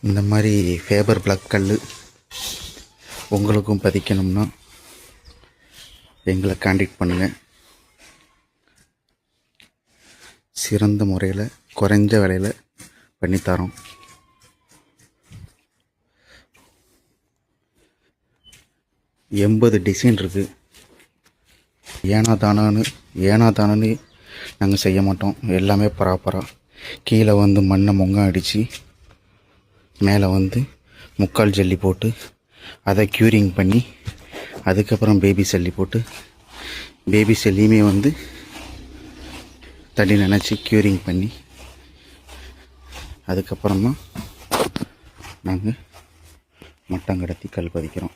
இந்த மாதிரி ஃபேபர் பிளாக் கல் உங்களுக்கும் பதிக்கணும்னா எங்களை காண்டாக்ட் பண்ணுங்கள். சிறந்த முறையில் குறைஞ்ச விலையில் பண்ணித்தரோம். எண்பது டிசைன் இருக்குது. ஏனா தானான்னு நாங்கள் செய்ய மாட்டோம். எல்லாமே ப்ராப்பராக கீழே வந்து மண்ணை அடித்து மேலே வந்து முக்கால் ஜல்லி போட்டு அதை க்யூரிங் பண்ணி அதுக்கப்புறம் பேபி சல்லி போட்டு பேபி சல்லியுமே வந்து தண்ணி நினச்சி க்யூரிங் பண்ணி அதுக்கப்புறமா நாங்கள் மட்டம் கடத்தி கல் பதிக்கிறோம்.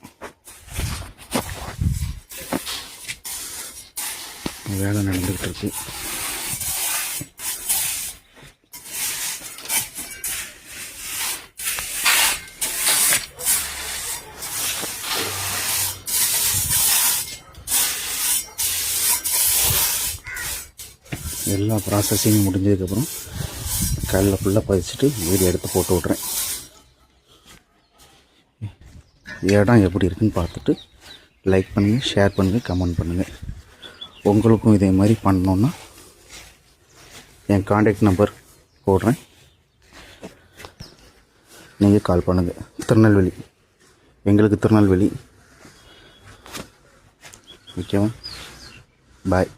வேலை நடந்துக்கிட்டு இருக்கு. எல்லா ப்ராசஸிங் முடிஞ்சதுக்கப்புறம் கல்லில் ஃபுல்லாக பதிச்சுட்டு வீடியோ எடுத்து போட்டு விட்றேன். இடம் எப்படி இருக்குன்னு பார்த்துட்டு லைக் பண்ணுங்கள், ஷேர் பண்ணுங்கள், கமெண்ட் பண்ணுங்கள். உங்களுக்கும் இதே மாதிரி பண்ணணுன்னா என் காண்டாக்ட் நம்பர் போடுறேன், நீங்கள் கால் பண்ணுங்கள். திருநெல்வேலி, எங்களுக்கு திருநெல்வேலி. ஓகேவா? பாய்.